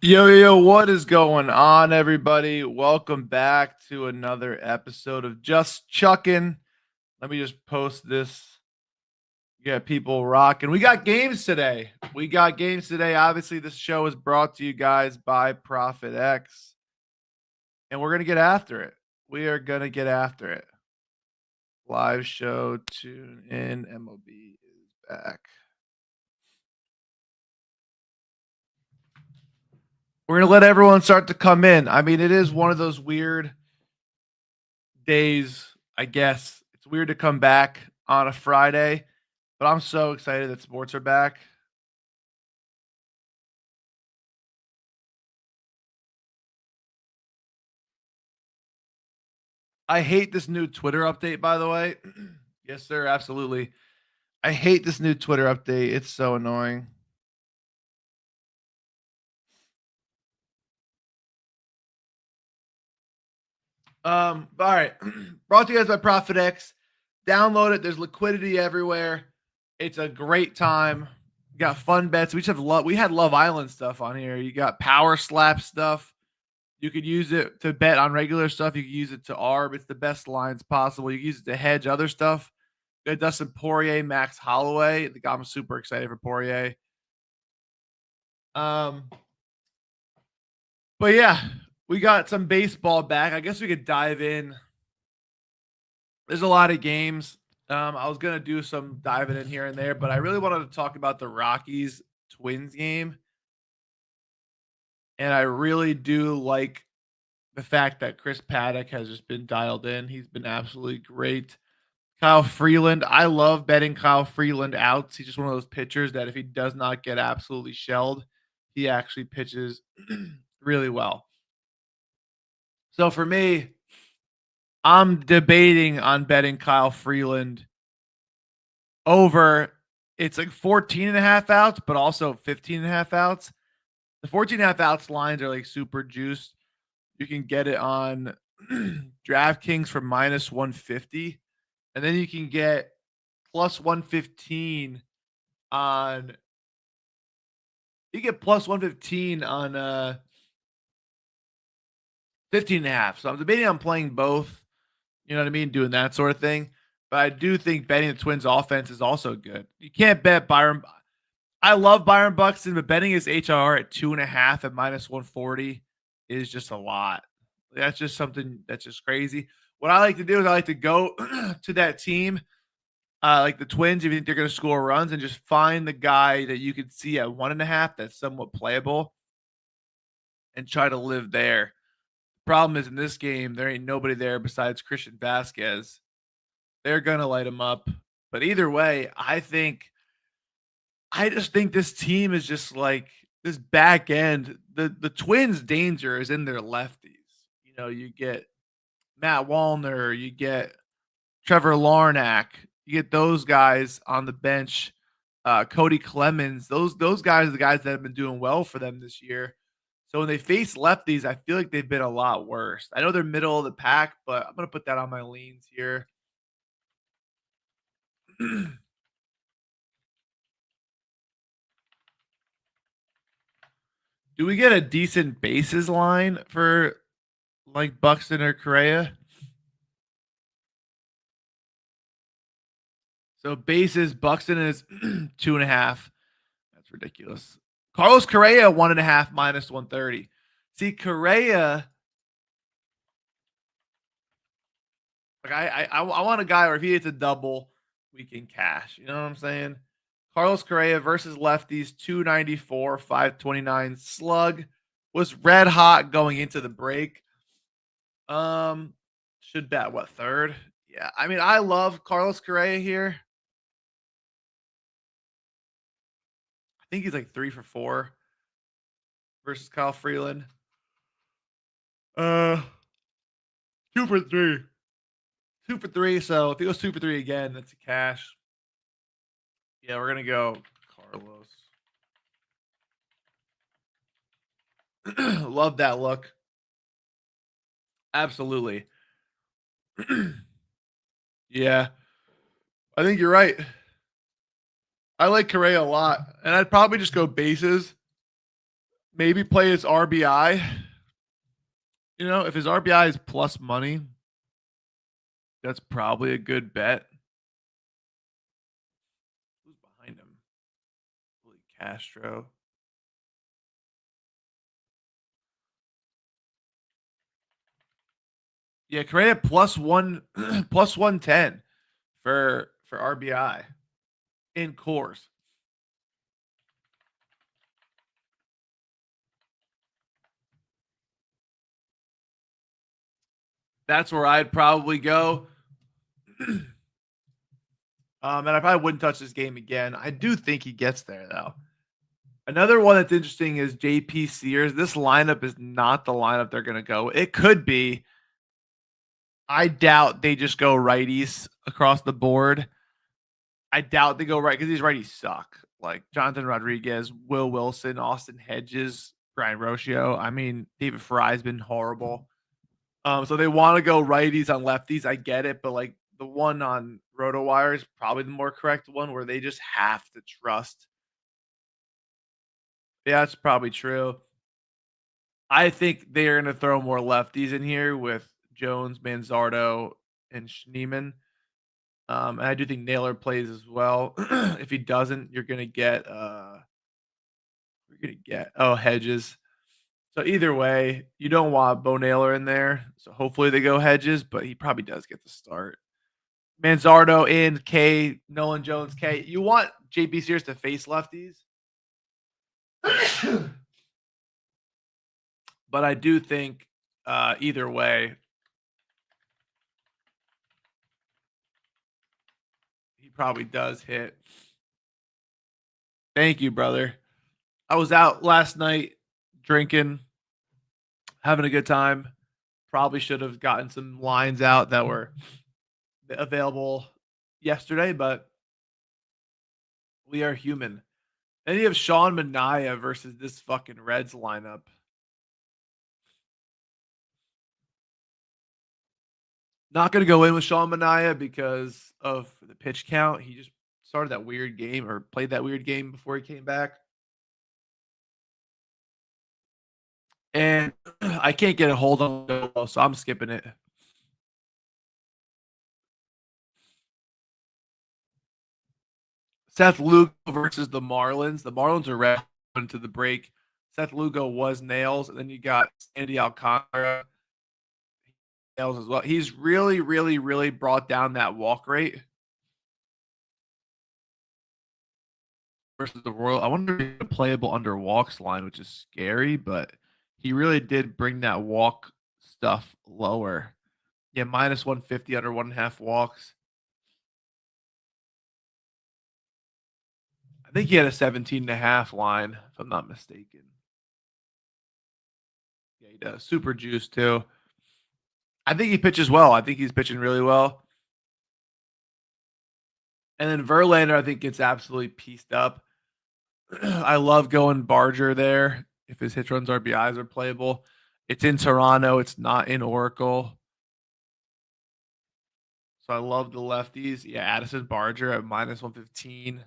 Yo, what is going on, everybody? Welcome back to another episode of Just Chuckin. Let me just post this. Get people rocking. We got games today. Obviously, this show is brought to you guys by Profit X, and we're gonna get after it. We are gonna get after it. Live show, tune in. MLB is back. We're gonna let everyone start to come in. I mean, it is one of those weird days, I guess. It's weird to come back on a Friday, but I'm so excited that sports are back. I hate this new Twitter update, by the way. Yes, sir, absolutely. I hate this new Twitter update. It's so annoying. All right. Brought to you guys by Profit X. Download it. There's liquidity everywhere. It's a great time. We got fun bets. We had Love Island stuff on here. You got Power Slap stuff. You could use it to bet on regular stuff. You could use it to ARB. It's the best lines possible. You can use it to hedge other stuff. You got Dustin Poirier, Max Holloway. I'm super excited for Poirier. Um, but yeah, we got some baseball back. I guess we could dive in. There's a lot of games. I was gonna do some diving in here and there, but I really wanted to talk about the Rockies Twins game. And I really do like the fact that Chris Paddock has just been dialed in. He's been absolutely great. Kyle Freeland, I love betting Kyle Freeland outs. He's just one of those pitchers that if he does not get absolutely shelled, he actually pitches really well. So for me, I'm debating on betting Kyle Freeland over. It's like 14 and a half outs, but also 15 and a half outs. The 14 and a half outs lines are like super juiced. You can get it on DraftKings for minus 150. And then you can get plus 115 on you get plus 115 on 15 and a half. So I'm debating on playing both, you know what I mean, doing that sort of thing. But I do think betting the Twins offense is also good. You can't bet Byron. I love Byron Buxton, but betting his HRR at 2.5 at minus 140 is just a lot. That's just something that's just crazy. What I like to do is I like to go to that team, like the Twins, if you think they're going to score runs, and just find the guy that you could see at 1.5 that's somewhat playable and try to live there. Problem is in this game, there ain't nobody there besides Christian Vasquez. They're going to light him up. But either way, I just think this team is just like this back end. The Twins' danger is in their lefties. You know, you get Matt Wallner, you get Trevor Larnack, you get those guys on the bench. Cody Clemens, those guys are the guys that have been doing well for them this year. So when they face lefties, I feel like they've been a lot worse. I know they're middle of the pack, but I'm gonna put that on my leans here. Do we get a decent bases line for like Buxton or Correa? So bases, Buxton is 2.5. That's ridiculous. Carlos Correa 1.5 minus 130. See, Correa, like I want a guy where if he hits a double, we can cash. You know what I'm saying? Carlos Correa versus lefties, 294, 529 slug. Was red hot going into the break. Should bet what, third? Yeah, I mean, I love Carlos Correa here. I think he's like 3 for 4 versus Kyle Freeland. Uh 2 for 3. 2 for 3. So if he goes 2 for 3 again, that's a cash. Yeah, we're gonna go Carlos. Love that look. Absolutely. Yeah, I think you're right. I like Correa a lot, and I'd probably just go bases Maybe play his RBI. You know, if his RBI is plus money, that's probably a good bet. Who's behind him? Willie Castro. Yeah, Correa plus one plus 110 for RBI in course. That's where I'd probably go. And I probably wouldn't touch this game again. I do think he gets there though. Another one that's interesting is JP Sears. This lineup is not the lineup they're going to go. It could be. I doubt they just go righties across the board. I doubt they go right because these righties suck. Like Jonathan Rodriguez, Will Wilson, Austin Hedges, Brian Rocio. I mean, David Fry's been horrible. So they want to go righties on lefties. I get it, but like the one on RotoWire is probably the more correct one where they just have to trust. Yeah, that's probably true. I think they're going to throw more lefties in here with Jones, Manzardo, and Schneeman. And I do think Naylor plays as well. If he doesn't, you're gonna get Hedges. So either way, you don't want Bo Naylor in there. So hopefully they go Hedges, but he probably does get the start. Manzardo in K, Nolan Jones K. You want JP Sears to face lefties. But I do think either way, he probably does hit. Thank you, brother. I was out last night drinking, having a good time. Probably should have gotten some lines out that were available yesterday, but we are human. And you have Sean Manaea versus this fucking Reds lineup. Not going to go in with Sean Manaea because of the pitch count. He just started that weird game or played that weird game before he came back. And I can't get a hold on it, so I'm skipping it. Seth Lugo versus the Marlins. The Marlins are red into the break. Seth Lugo was nails, and then you got Sandy Alcantara nails as well. He's really, really, really brought down that walk rate versus the Royal. I wonder if he's playable under walks line, which is scary, but he really did bring that walk stuff lower. Yeah, minus 150 under 1.5 walks. I think he had a 17.5 line, if I'm not mistaken. Yeah, he does. Super juice too. I think he pitches well. I think he's pitching really well. And then Verlander, I think, gets absolutely pieced up. I love going Barger there if his hits, runs, RBIs are playable. It's in Toronto. It's not in Oracle. So I love the lefties. Yeah, Addison Barger at minus 115.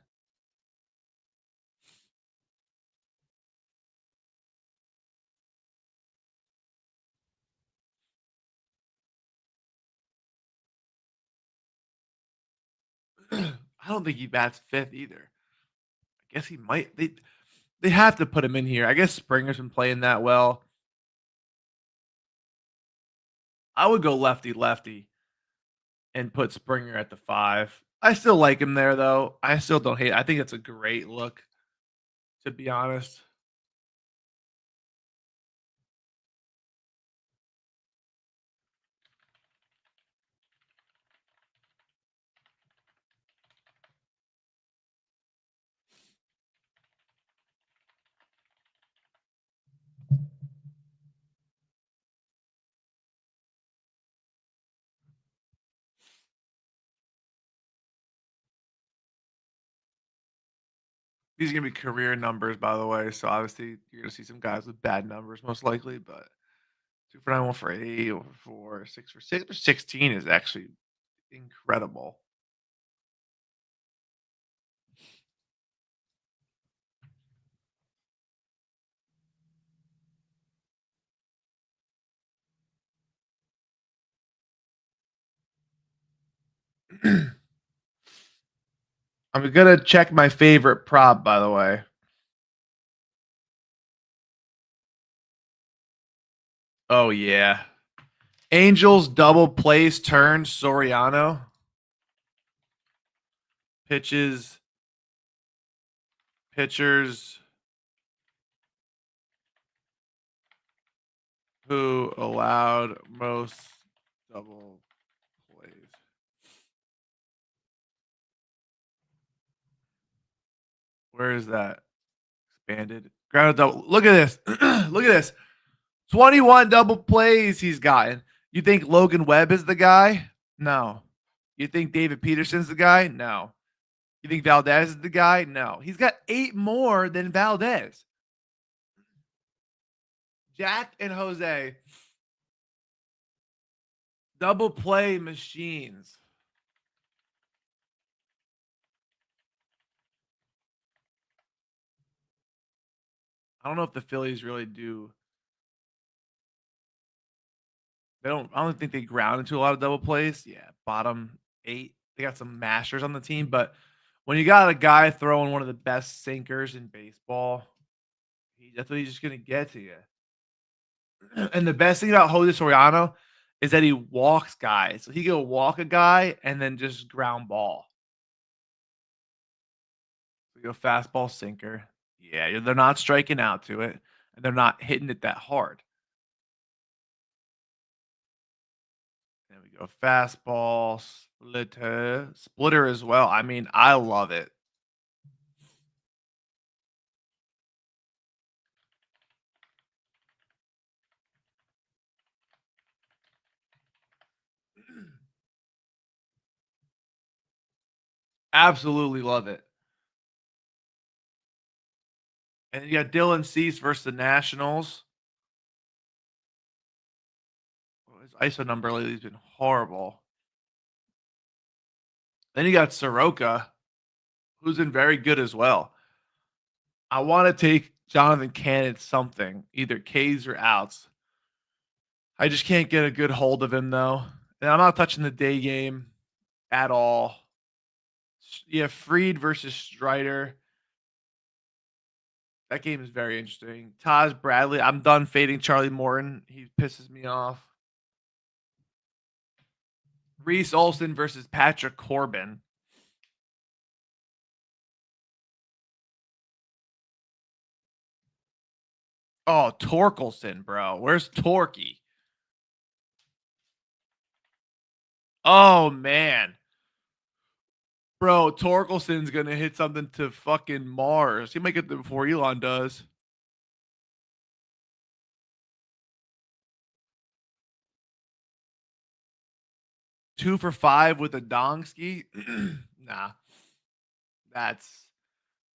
I don't think he bats fifth either. I guess he might. They have to put him in here. I guess Springer's been playing that well. I would go lefty lefty and put Springer at the 5. I still like him there though. I still don't hate it. I think it's a great look, to be honest. These are gonna be career numbers, by the way. So obviously you're gonna see some guys with bad numbers, most likely. But 2 for 9, 1 for 8, 1 for 4, 6 for 6. 16 is actually incredible. I'm gonna check my favorite prop, by the way. Oh yeah. Angels double plays turn Soriano pitches pitchers who allowed most double plays. Where is that? Expanded. Ground double. Look at this. Look at this. 21 double plays he's gotten. You think Logan Webb is the guy? No. You think David Peterson's the guy? No. You think Valdez is the guy? No. He's got 8 more than Valdez. Jack and Jose, double play machines. I don't know if the Phillies really do. They don't. I don't think they ground into a lot of double plays. Yeah, bottom 8. They got some mashers on the team, but when you got a guy throwing one of the best sinkers in baseball, that's what he's just gonna get to you. And the best thing about Jose Soriano is that he walks guys. So he can walk a guy and then just ground ball. So you go fastball sinker. Yeah, they're not striking out to it, and they're not hitting it that hard. There we go. Fastball, splitter as well. I mean, I love it. Absolutely love it. And you got Dylan Cease versus the Nationals. Oh, his ISO number lately has been horrible. Then you got Soroka, who's been very good as well. I want to take Jonathan Cannon something, either K's or outs. I just can't get a good hold of him though. And I'm not touching the day game at all. Yeah, Freed versus Strider. That game is very interesting. Taj Bradley. I'm done fading Charlie Morton. He pisses me off. Reese Olson versus Patrick Corbin. Oh, Torkelson, bro. Where's Torky? Oh man. Bro, Torkelson's gonna hit something to fucking Mars. He might get there before Elon does. Two for five with a Dongski. Nah, that's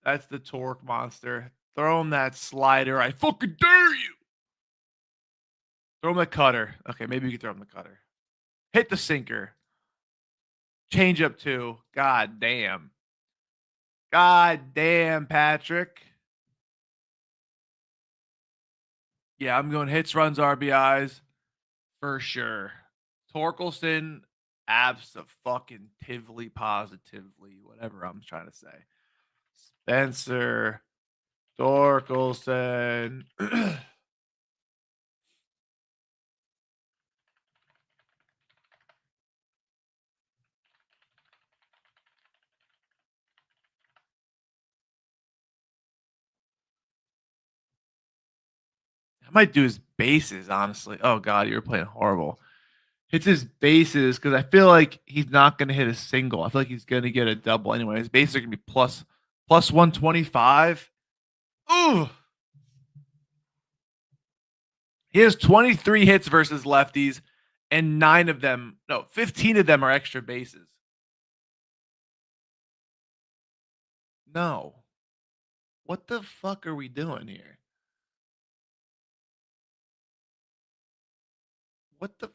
that's the torque monster. Throw him that slider. I fucking dare you. Throw him the cutter. Okay, maybe we can throw him the cutter. Hit the sinker. Change up two. God damn. God damn, Patrick. Yeah, I'm going hits, runs, RBIs for sure. Torkelson, abso-fucking-tively, positively, whatever I'm trying to say. Spencer Torkelson. I might do his bases, honestly. Oh god, you're playing horrible. Hits his bases because I feel like he's not going to hit a single. I feel like he's going to get a double anyway. His bases are going to be plus 125. Ooh. He has 23 hits versus lefties, and 15 of them are extra bases. No. What the fuck are we doing here? What the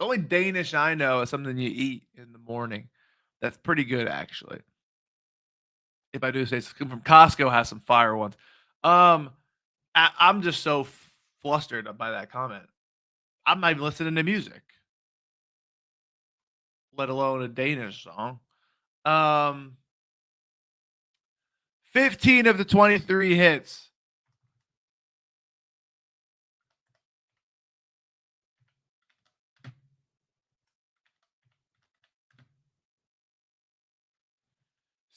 only Danish I know is something you eat in the morning. That's pretty good, actually. If I do say so, from Costco has some fire ones. I'm just so flustered by that comment. I'm not even listening to music. let alone a Danish song. Um, 15 of the 23 hits.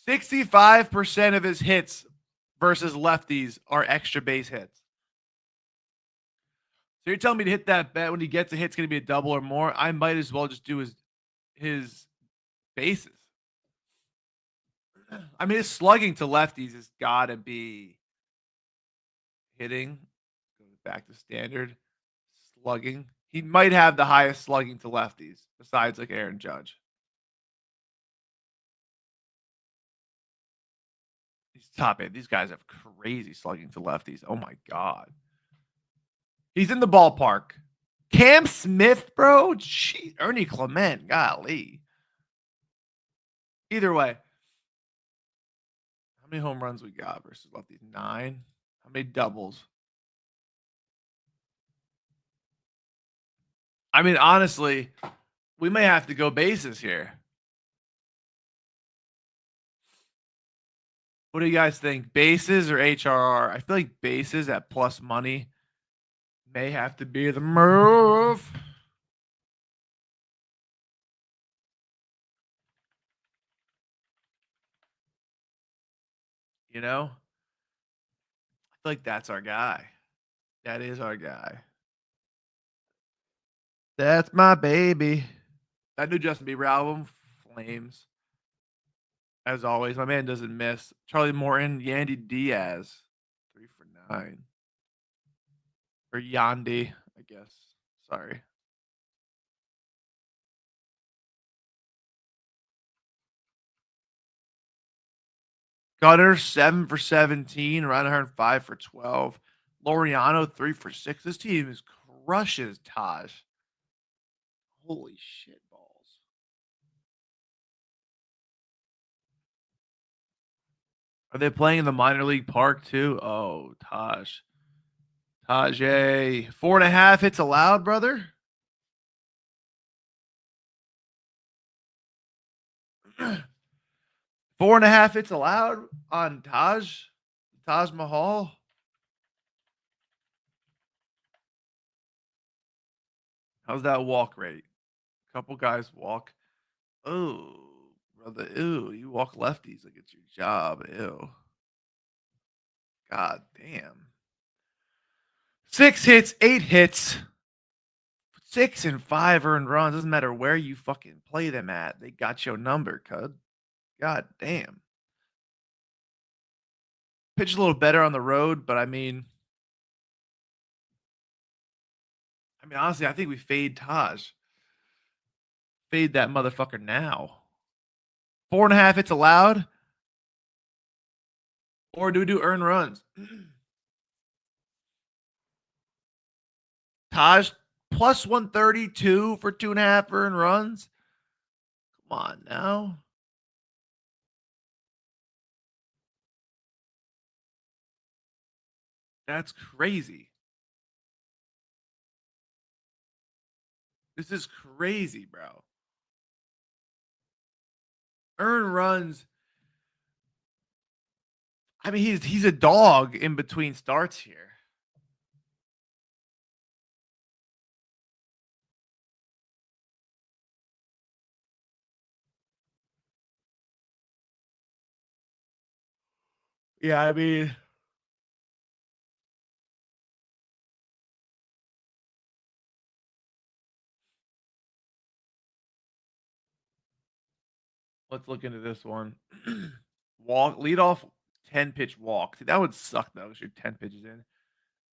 %65 of his hits versus lefties are extra base hits. So you're telling me to hit that bet when he gets a hit, it's going to be a double or more? I might as well just do his bases. I mean, his slugging to lefties has got to be hitting. Goes back to standard slugging. He might have the highest slugging to lefties besides like Aaron Judge. He's top eight. These guys have crazy slugging to lefties. Oh my god. He's in the ballpark. Cam Smith, bro. Gee, Ernie Clement. Golly. Either way. How many home runs we got versus lefties? 9. How many doubles? I mean, honestly, we may have to go bases here. What do you guys think? Bases or HRR? I feel like bases at plus money may have to be the move. You know? I feel like that's our guy. That is our guy. That's my baby. That new Justin Bieber album, Flames. As always, my man doesn't miss. Charlie Morton, Yandy Diaz, 3 for 9. Or Yandy, I guess. Sorry. Gunner, 7 for 17. Reinhardt, 5 for 12. Laureano, 3 for 6. This team is crushes Taj. Holy shit balls. Are they playing in the minor league park too? Oh, Taj. Tajay. 4.5 hits allowed, brother. Four and a half hits allowed on Taj Mahal. How's that walk rate? A couple guys walk. Oh, brother. Ew. You walk lefties like it's your job. Ew. God damn. 6 hits, 8 hits, 6 and 5 earned runs. Doesn't matter where you fucking play them at. They got your number, cuz. God damn. Pitch a little better on the road, but honestly, I think we fade Taj. Fade that motherfucker now. 4.5 hits allowed, or do we do earn runs? Taj plus 132 for 2.5 earned runs. Come on now. That's crazy. This is crazy, bro. Earn runs. I mean, he's a dog in between starts here. Yeah, I mean, let's look into this one. Walk, lead off 10 pitch walk. See, that would suck though, because you're 10 pitches in.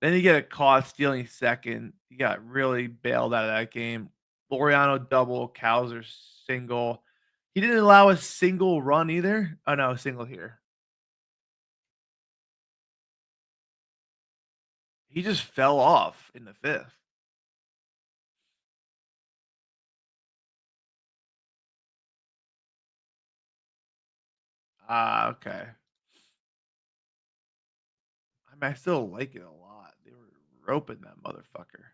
Then you get a caught stealing second. You got really bailed out of that game. Laureano double, Cowser single. He didn't allow a single run either. Oh no, a single here. He just fell off in the fifth. Ah, okay. I mean, I still like it a lot. They were roping that motherfucker.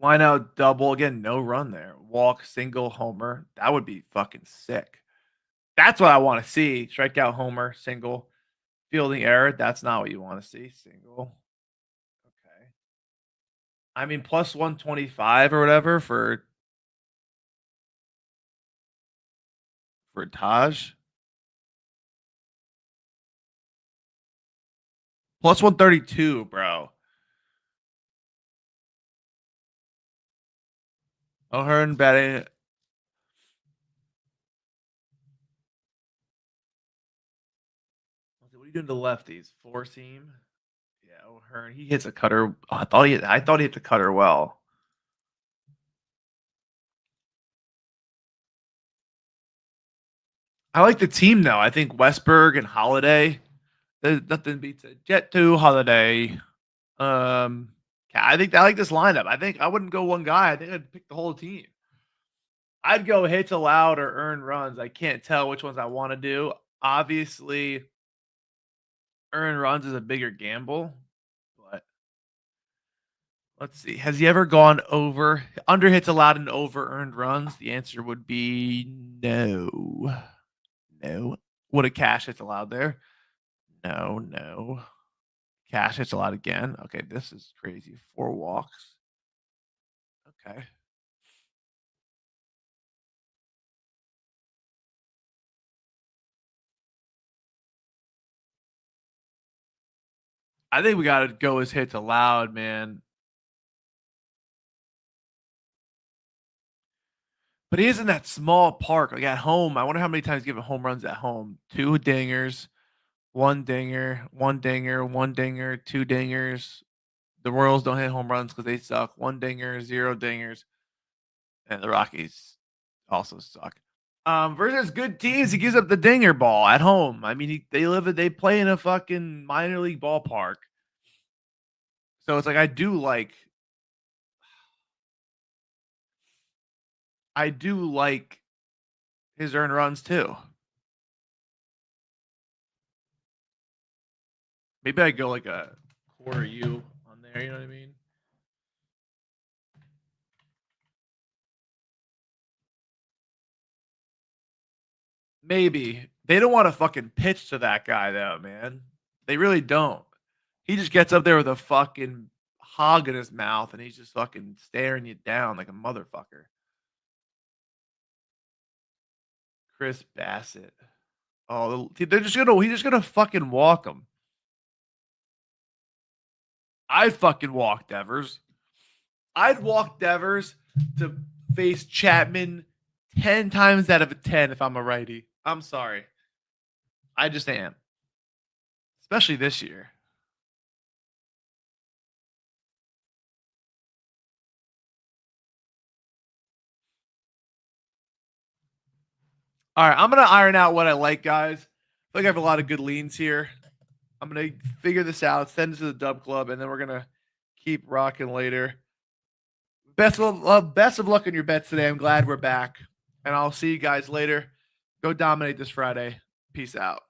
Line out double again, no run there. Walk, single, homer. That would be fucking sick. That's what I want to see. Strikeout, homer, single, fielding error. That's not what you want to see. Single. Okay. I mean, plus 125 or whatever for Taj. Plus 132, bro. O'Hearn betting. What are you doing to lefties? Four seam. Yeah, O'Hearn. He hits a cutter. Oh, I thought he hit the cutter well. I like the team though. I think Westberg and Holiday. There's nothing beats a Jet 2 Holiday. Um, I think I like this lineup. I think I wouldn't go one guy. I think I'd pick the whole team. I'd go hits allowed or earned runs. I can't tell which ones I want to do. Obviously, earned runs is a bigger gamble, but let's see. Has he ever gone over under hits allowed and over earned runs? The answer would be no. No. Would a cash hits allowed there? No, no. Cash hits allowed again. Okay, this is crazy. 4 walks. Okay. I think we got to go as hits allowed, man. But he is in that small park, like at home. I wonder how many times he's given home runs at home. 2 dingers, 1 dinger, 1 dinger, 1 dinger, 2 dingers. The Royals don't hit home runs because they suck. 1 dinger, 0 dingers, and the Rockies also suck. Versus good teams, he gives up the dinger ball at home. I mean, they play in a fucking minor league ballpark, so it's like I do like his earned runs too. Maybe I go like a quarter U on there. You know what I mean? Maybe they don't want to fucking pitch to that guy though, man. They really don't. He just gets up there with a fucking hog in his mouth and he's just fucking staring you down like a motherfucker. Chris Bassett. Oh, he's just gonna fucking walk him. I'd fucking walk Devers. I'd walk Devers to face Chapman 10 times out of a 10 if I'm a righty. I'm sorry. I just am. Especially this year. All right, I'm gonna iron out what I like, guys. I think I have a lot of good leans here. I'm gonna figure this out, send it to the Dub Club, and then we're gonna keep rocking later. Best of luck on your bets today. I'm glad we're back, and I'll see you guys later. Go dominate this Friday. Peace out.